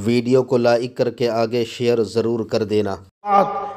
Video کو like کر کے آگے شیئر ضرور کر دینا۔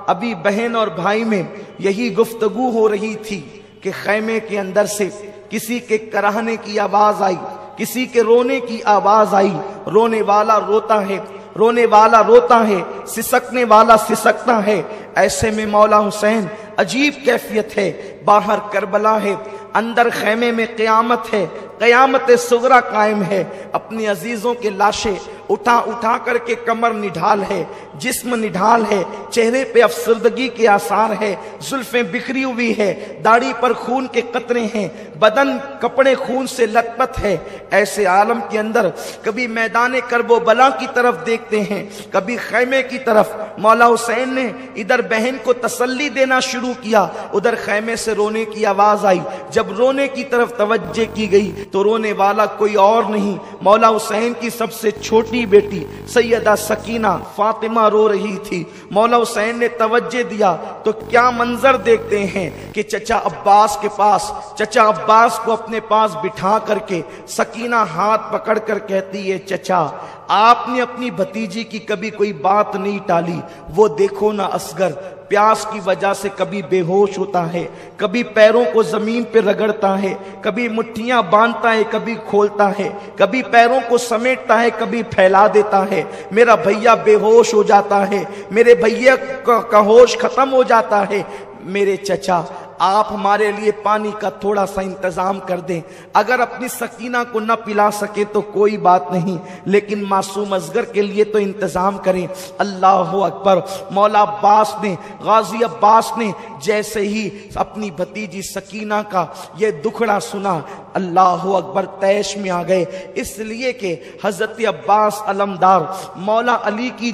ابھی بہن اور بھائی میں یہی گفتگو ہو رہی تھی کہ خیمے کے اندر سے کسی کے کراہنے کی آواز آئی، کسی کے رونے کی آواز آئی۔ رونے والا روتا ہے، رونے والا روتا ہے، سسکنے والا سسکتا ہے۔ ایسے میں مولا حسین عجیب کیفیت ہے، باہر کربلا ہے، اندر خیمے میں قیامت ہے، قیامت صغرا قائم ہے۔ اپنی عزیزوں کے لاشیں اٹھا اٹھا کر کے کمر نڈھال ہے، جسم نڈھال ہے، چہرے پہ افسردگی کے آثار ہے، زلفیں بکھری ہوئی ہے، داڑھی پر خون کے قطرے ہیں، بدن کپڑے خون سے لت پت ہے۔ ایسے عالم کے اندر کبھی میدان کرب و بلا کی طرف دیکھتے ہیں، کبھی خیمے کی طرف۔ مولا حسین نے ادھر بہن کو تسلی دینا شروع کیا، ادھر خیمے سے رونے کی آواز آئی۔ جب رونے کی طرف توجہ کی گئی تو رونے والا کوئی اور نہیں، مولا حسین کی سب سے چھوٹی بیٹی سیدہ سکینہ فاطمہ رو رہی تھی۔ مولا حسین نے توجہ دیا تو کیا منظر دیکھتے ہیں کہ چچا عباس کے پاس، چچا عباس کو اپنے پاس بٹھا کر کے سکینہ ہاتھ پکڑ کر کہتی ہے، چچا آپ نے اپنی بھتیجی کی کبھی کوئی بات نہیں ٹالی، وہ دیکھو نا اصغر پیاس کی وجہ سے کبھی بے ہوش ہوتا ہے، کبھی پیروں کو زمین پہ رگڑتا ہے، کبھی مٹھیاں باندھتا ہے، کبھی کھولتا ہے، کبھی پیروں کو سمیٹتا ہے، کبھی پھیلا دیتا ہے۔ میرا بھیا بے ہوش ہو جاتا ہے، میرے بھیا کا ہوش ختم ہو جاتا ہے۔ میرے چچا آپ ہمارے لیے پانی کا تھوڑا سا انتظام کر دیں، اگر اپنی سکینہ کو نہ پلا سکے تو کوئی بات نہیں، لیکن معصوم اصغر کے لیے تو انتظام کریں۔ اللہ اکبر۔ مولا عباس نے، غازی عباس نے جیسے ہی اپنی بھتیجی سکینہ کا یہ دکھڑا سنا، اللہ اکبر، تیش میں آ گئے، اس لیے کہ حضرت عباس علمدار مولا علی کی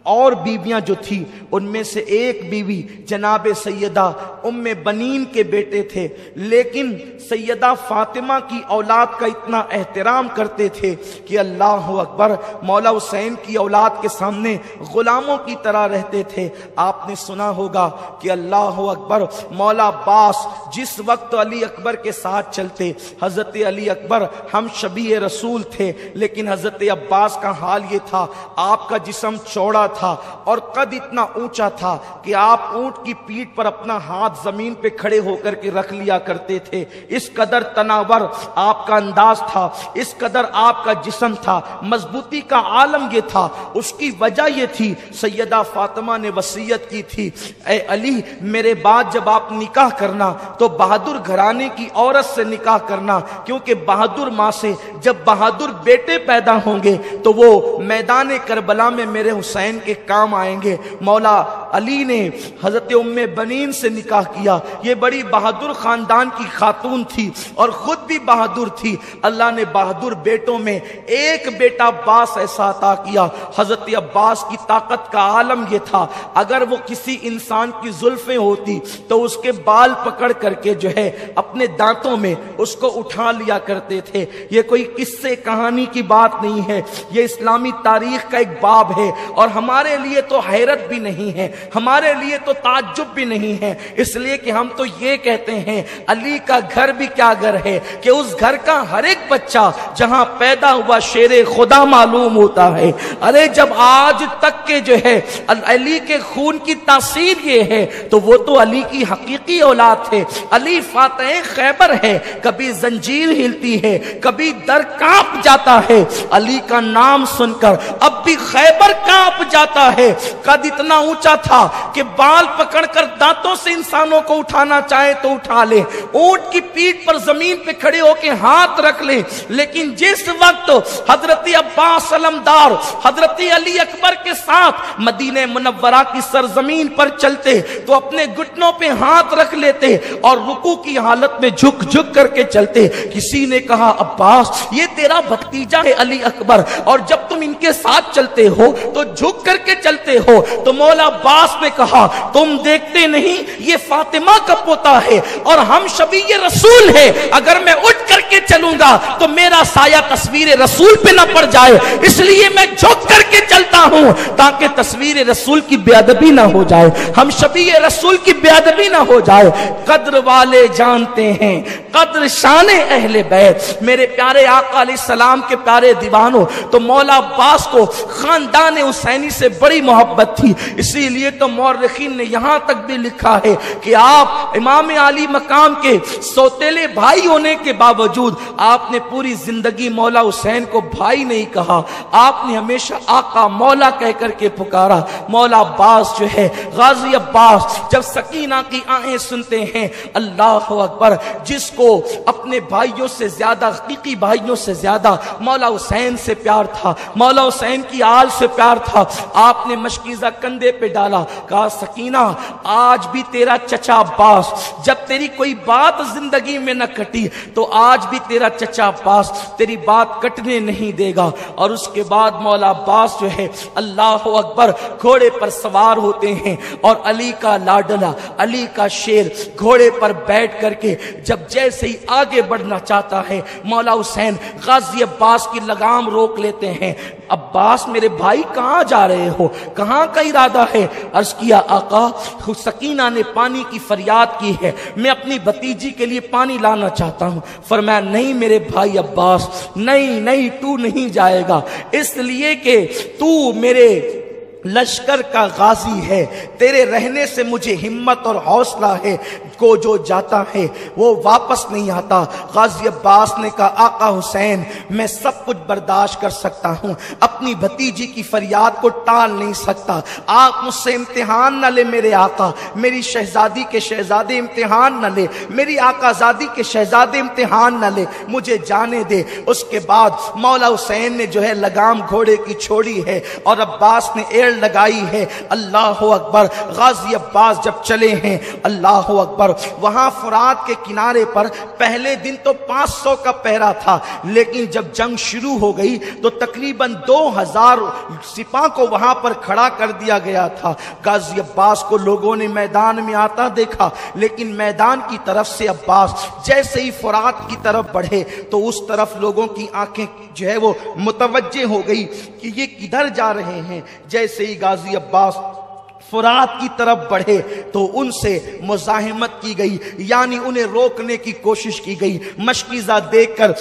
اور بیویاں جو تھی ان میں سے ایک بیوی جناب سیدہ ام بنین کے بیٹے تھے، لیکن سیدہ فاطمہ کی اولاد کا اتنا احترام کرتے تھے کہ اللہ اکبر، مولا حسین کی اولاد کے سامنے غلاموں کی طرح رہتے تھے۔ آپ نے سنا ہوگا کہ اللہ اکبر، مولا عباس جس وقت علی اکبر کے ساتھ چلتے، حضرت علی اکبر ہم شبیہ رسول تھے، لیکن حضرت عباس کا حال یہ تھا، آپ کا جسم چوڑا تھا اور قد اتنا اونچا تھا کہ آپ اونٹ کی پیٹھ پر اپنا ہاتھ زمین پہ کھڑے ہو کر کے رکھ لیا کرتے تھے۔ اس قدر تناور آپ کا انداز تھا، اس قدر آپ کا جسم تھا، مضبوطی کا عالم یہ تھا۔ اس کی وجہ یہ تھی، سیدہ فاطمہ نے وصیت کی تھی، اے علی میرے بعد جب آپ نکاح کرنا تو بہادر گھرانے کی عورت سے نکاح کرنا، کیونکہ بہادر ماں سے جب بہادر بیٹے پیدا ہوں گے تو وہ میدان کربلا میں میرے حسین کے کام آئیں گے۔ مولا علی نے حضرت ام بنین سے نکاح کیا، یہ بڑی بہادر خاندان کی خاتون تھی اور خود بھی بہادر تھی۔ اللہ نے بہادر بیٹوں میں ایک بیٹا عباس ایسا عطا کیا۔ حضرت عباس کی طاقت کا عالم یہ تھا، اگر وہ کسی انسان کی زلفیں ہوتی تو اس کے بال پکڑ کر کے جو ہے اپنے دانتوں میں اس کو اٹھا لیا کرتے تھے۔ یہ کوئی قصے کہانی کی بات نہیں ہے، یہ اسلامی تاریخ کا ایک باب ہے، اور ہمارے لیے تو حیرت بھی نہیں ہے، ہمارے لیے تو تعجب بھی نہیں ہے، اس لیے کہ ہم تو یہ کہتے ہیں علی کا گھر بھی کیا گھر ہے کہ اس گھر کا ہر ایک بچہ جہاں پیدا ہوا شیر خدا معلوم ہوتا ہے۔ ارے جب آج تک کے جو ہے علی کے خون کی تاثیر یہ ہے تو وہ تو علی کی حقیقی اولاد ہے۔ علی فاتح خیبر ہے، کبھی زنجیر ہلتی ہے، کبھی در کانپ جاتا ہے علی کا نام سن کر، اب بھی خیبر کانپ جاتا ہے۔ قد اتنا اونچا تھا کہ بال پکڑ کر دانتوں سے انسانوں کو اٹھانا چاہے تو اٹھا لے، اونٹ کی پیٹھ پر زمین پہ کھڑے ہو کے ہاتھ رکھ لے، لیکن جس وقت حضرت عباس علمدار حضرت علی اکبر کے ساتھ مدینہ منورہ کی سرزمین پر چلتے تو اپنے گھٹنوں پہ ہاتھ رکھ لیتے اور رکوع کی حالت میں جھک جھک کر کے چلتے۔ کسی نے کہا عباس یہ تیرا بھتیجا ہے علی اکبر، اور جب تم ان کے ساتھ چلتے ہو تو جھک کر کے چلتے ہو۔ تو مولا عباس نے کہا تم دیکھتے نہیں یہ فاطمہ کا پوتا ہے اور ہم شبیہ رسول ہے، اگر میں اٹھ کر کے چلوں گا تو میرا سایہ تصویر رسول پہ نہ پڑ جائے، اس لیے میں جھک کر کے چلتا ہوں۔ ہوں تاکہ تصویر رسول کی بے ادبی نہ ہو جائے، ہم شبیہ رسول کی بے ادبی نہ ہو جائے۔ قدر والے جانتے ہیں قدر شان اہل بیت، میرے پیارے آقا علیہ السلام کے پیارے دیوانوں، تو مولا عباس کو خاندان حسینی سے بڑی محبت تھی، اسی لیے تو مورخین نے یہاں تک بھی لکھا ہے کہ آپ امام علی مقام کے سوتیلے بھائی ہونے کے باوجود آپ نے پوری زندگی مولا حسین کو بھائی نہیں کہا، آپ نے ہمیشہ آقا مولا کہہ کر کے پکارا۔ مولا عباس جو ہے، غازی عباس، جب سکینہ کی آہیں سنتے ہیں، اللہ اکبر، جس کو اپنے بھائیوں سے زیادہ، حقیقی بھائیوں سے زیادہ مولا حسین سے پیار تھا، مولا حسین کی آل سے پیار تھا، آپ نے مشکیزہ کندھے پہ ڈالا، کہا سکینہ آج بھی تیرا چچا عباس، جب تیری کوئی بات زندگی میں نہ کٹی تو آج بھی تیرا چچا عباس تیری بات کٹنے نہیں دے گا۔ اور اس کے بعد مولا عباس جو ہے، اللہ اکبر، گھوڑے پر سوار ہوتے ہیں اور علی کا لاڈلا، علی کا شیر گھوڑے پر بیٹھ کر کے جب جیسے ہی آگے بڑھنا چاہتا ہے، مولا حسین غازی عباس کی لگام روک لیتے ہیں۔ عباس میرے بھائی کہاں جا رہے ہو، کہاں کا ارادہ ہے؟ عرض کیا آقا سکینہ نے پانی کی فریاد کی ہے، میں اپنی بھتیجی کے لیے پانی لانا چاہتا ہوں۔ فرمایا نہیں میرے بھائی عباس، نہیں نہیں، تو نہیں جائے گا، اس لیے کہ تو میرے لشکر کا غازی ہے، تیرے رہنے سے مجھے ہمت اور حوصلہ ہے، کو جو جاتا ہے وہ واپس نہیں آتا۔ غازی عباس نے کہا آقا حسین میں سب کچھ برداشت کر سکتا ہوں، اپنی بھتیجی کی فریاد کو ٹال نہیں سکتا، آپ مجھ سے امتحان نہ لے میرے آقا، میری شہزادی کے شہزادے امتحان نہ لے، میری آقا زادی کے شہزادے امتحان نہ لے، مجھے جانے دے۔ اس کے بعد مولا حسین نے جو ہے لگام گھوڑے کی چھوڑی ہے اور عباس نے ایڑ لگائی ہے۔ اللہ اکبر، غازی عباس جب چلے ہیں، اللہ اکبر، وہاں فرات کے کنارے پر پہلے دن تو 500 کا پہرا تھا، لیکن جب جنگ شروع ہو گئی تو تقریباً 2000 سپاہ کو وہاں پر کھڑا کر دیا گیا تھا۔ غازی عباس کو لوگوں نے میدان میں آتا دیکھا، لیکن میدان کی طرف سے عباس جیسے ہی فرات کی طرف بڑھے تو اس طرف لوگوں کی آنکھیں جو ہے وہ متوجہ ہو گئی کہ یہ کدھر جا رہے ہیں۔ جیسے ہی غازی عباس فرات کی طرف بڑھے تو ان سے مزاحمت کی گئی، یعنی انہیں روکنے کی کوشش کی گئی۔ مشکیزہ دیکھ کر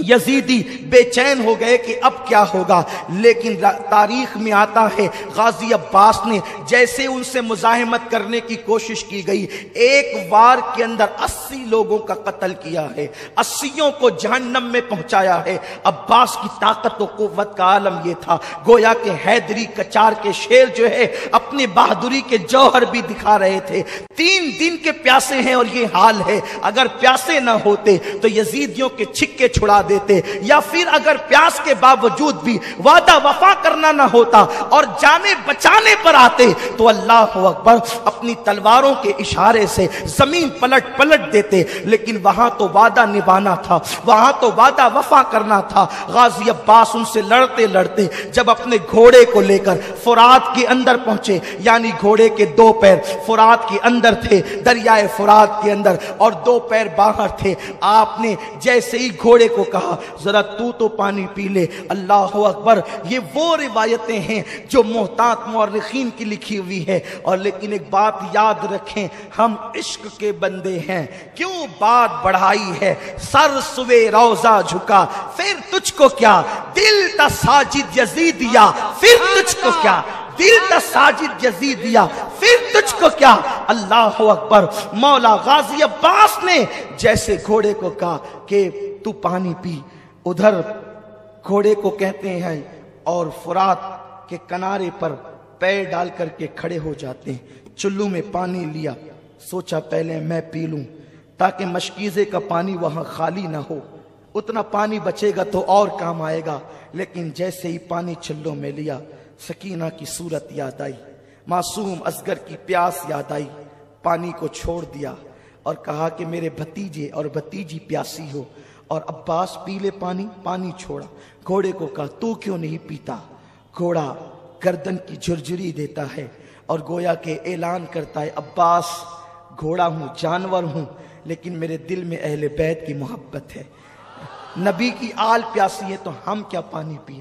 یزیدی بے چین ہو گئے کہ اب کیا ہوگا، لیکن تاریخ میں آتا ہے غازی عباس نے جیسے ان سے مزاحمت کرنے کی کوشش کی گئی، ایک وار کے اندر 80 لوگوں کا قتل کیا ہے، 80 کو جہنم میں پہنچایا ہے۔ عباس کی طاقت و قوت کا عالم یہ تھا، گویا کہ حیدری کچار کے شیر جو ہے اپنی بہادری کے جوہر بھی دکھا رہے تھے۔ 3 دن کے پیاسے ہیں اور یہ حال ہے، اگر پیاسے نہ ہوتے تو یزیدیوں کے چھکے چھڑا دیتے، یا پھر اگر پیاس کے باوجود بھی وعدہ وفا کرنا نہ ہوتا اور جانے بچانے پر آتے تو اللہ اکبر اپنی تلواروں کے اشارے سے زمین پلٹ دیتے، لیکن وہاں تو وعدہ نبھانا تھا، وہاں تو وعدہ وفا کرنا تھا۔ غازی عباس ان سے لڑتے لڑتے جب اپنے گھوڑے کو لے کر فرات کے اندر پہنچے، یعنی گھوڑے کے 2 پیر فرات کے اندر تھے، دریائے فرات کے اندر، اور 2 پیر باہر تھے، آپ نے جیسے ہی گھوڑے کو کہا ذرا تو پانی پی لے۔ اللہ اکبر، یہ وہ روایتیں ہیں جو محتاط مورخین کی لکھی ہوئی ہے، اور لیکن ایک بات یاد رکھیں، ہم عشق کے بندے ہیں، کیوں بات بڑھائی ہے، سر سوے روضہ جھکا پھر تجھ کو کیا، دل تا ساجد یزیدیا پھر تجھ کو کیا، دل تا ساجد یزیدیا پھر تجھ کو کیا۔ اللہ اکبر، مولا غازی عباس نے جیسے گھوڑے کو کہا کہ تو پانی پی، ادھر گھوڑے کو کہتے ہیں اور فرات کے کنارے پر پیر ڈال کر کے کھڑے ہو جاتے ہیں۔ چلو میں پانی لیا، سوچا پہلے میں پی لوں تاکہ مشکیزے کا پانی وہاں خالی نہ ہو، اتنا پانی بچے گا تو اور کام آئے گا۔ لیکن جیسے ہی پانی چلو میں لیا، سکینہ کی صورت یاد آئی، معصوم اصغر کی پیاس یاد آئی، پانی کو چھوڑ دیا اور کہا کہ میرے بھتیجے اور بھتیجی پیاسی ہو، اور عباس پی لے پانی، پانی چھوڑا۔ گھوڑے کو کہا تو کیوں نہیں پیتا؟ گھوڑا گردن کی جھرجھری دیتا ہے اور گویا کہ اعلان کرتا ہے عباس گھوڑا ہوں، جانور ہوں، لیکن میرے دل میں اہل بیت کی محبت ہے، نبی کی آل پیاسی ہے تو ہم کیا پانی پیے۔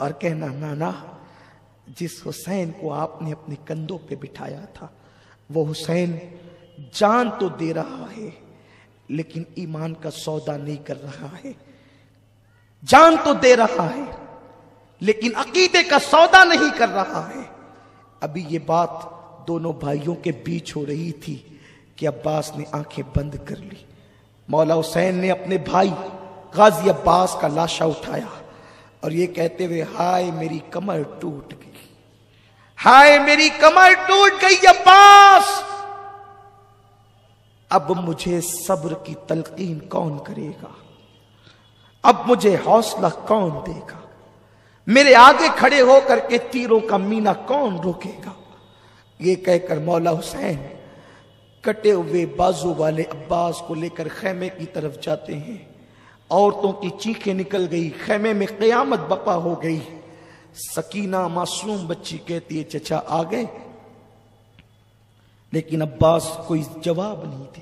اور کہنا نانا جس حسین کو آپ نے اپنے کندھوں پہ بٹھایا تھا وہ حسین جان تو دے رہا ہے لیکن ایمان کا سودا نہیں کر رہا ہے، جان تو دے رہا ہے لیکن عقیدے کا سودا نہیں کر رہا ہے۔ ابھی یہ بات دونوں بھائیوں کے بیچ ہو رہی تھی کہ عباس نے آنکھیں بند کر لی۔ مولا حسین نے اپنے بھائی غازی عباس کا لاشا اٹھایا اور یہ کہتے ہوئے ہائے میری کمر ٹوٹ گئی، ہائے میری کمر ٹوٹ گئی عباس، اب مجھے صبر کی تلقین کون کرے گا، اب مجھے حوصلہ کون دے گا، میرے آگے کھڑے ہو کر کے تیروں کا مینا کون روکے گا۔ یہ کہہ کر مولا حسین کٹے ہوئے بازو والے عباس کو لے کر خیمے کی طرف جاتے ہیں۔ عورتوں کی چیخیں نکل گئی، خیمے میں قیامت بپا ہو گئی۔ سکینہ معصوم بچی کہتی ہے چچا آ گئے، لیکن عباس کوئی جواب نہیں دیتے۔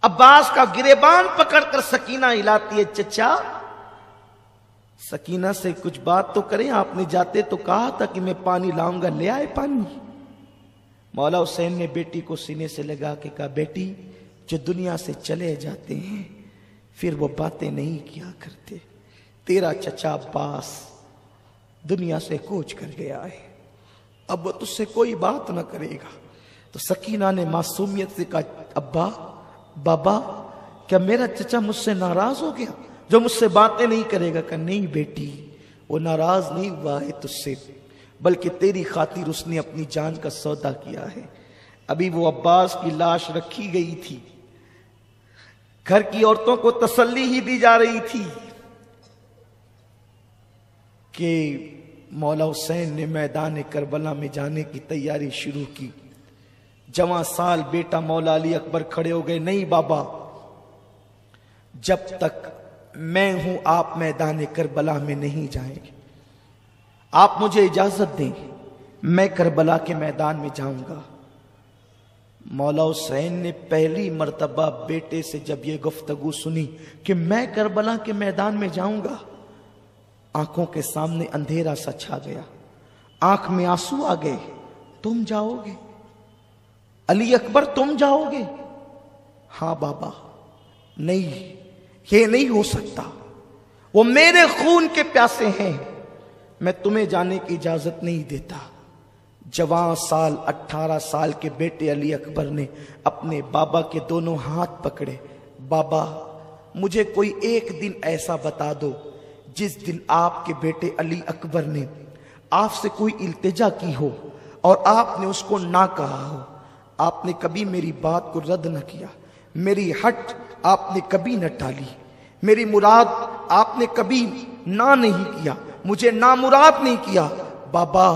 عباس کا گریبان پکڑ کر سکینہ ہلاتی ہے، چچا سکینہ سے کچھ بات تو کریں، آپ نے جاتے تو کہا تھا کہ میں پانی لاؤں گا، لے آئے پانی۔ مولا حسین نے بیٹی کو سینے سے لگا کے کہا بیٹی جو دنیا سے چلے جاتے ہیں پھر وہ باتیں نہیں کیا کرتے، تیرا چچا عباس دنیا سے کوچ کر گیا ہے، اب وہ تجھ سے کوئی بات نہ کرے گا۔ تو سکینہ نے معصومیت سے کہا ابا بابا کیا میرا چچا مجھ سے ناراض ہو گیا جو مجھ سے باتیں نہیں کرے گا؟ کہ نہیں بیٹی وہ ناراض نہیں ہوا ہے تجھ سے، بلکہ تیری خاطر اس نے اپنی جان کا سودا کیا ہے۔ ابھی وہ عباس کی لاش رکھی گئی تھی، گھر کی عورتوں کو تسلی ہی دی جا رہی تھی کہ مولا حسین نے میدان کربلا میں جانے کی تیاری شروع کی۔ جوان سال بیٹا مولا علی اکبر کھڑے ہو گئے، نہیں بابا جب تک میں ہوں آپ میدان کربلا میں نہیں جائیں گے، آپ مجھے اجازت دیں میں کربلا کے میدان میں جاؤں گا۔ مولا حسین نے پہلی مرتبہ بیٹے سے جب یہ گفتگو سنی کہ میں کربلا کے میدان میں جاؤں گا، آنکھوں کے سامنے اندھیرا سا چھا گیا، آنکھ میں آنسو آ گئے۔ تم جاؤ گے علی اکبر، تم جاؤ گے؟ ہاں بابا، نہیں یہ نہیں ہو سکتا، وہ میرے خون کے پیاسے ہیں، میں تمہیں جانے کی اجازت نہیں دیتا۔ جوان سال 18 سال کے بیٹے علی اکبر نے اپنے بابا کے دونوں ہاتھ پکڑے، بابا مجھے کوئی ایک دن ایسا بتا دو جس دن آپ کے بیٹے علی اکبر نے آپ سے کوئی التجا کی ہو اور آپ نے اس کو نہ کہا ہو، آپ نے کبھی میری بات کو رد نہ کیا، میری ہٹ آپ نے کبھی نہ ٹالی، میری مراد آپ نے کبھی نہ نہیں کیا، مجھے نامراد نہیں کیا۔ بابا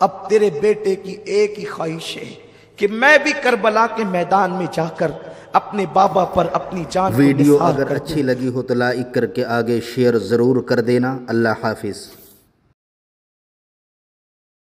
اب تیرے بیٹے کی ایک ہی خواہش ہے کہ میں بھی کربلا کے میدان میں جا کر اپنے بابا پر اپنی جان کو ویڈیو نثار اگر کر دوں۔ اچھی لگی ہو تو لائک کر کے آگے شیئر ضرور کر دینا۔ اللہ حافظ۔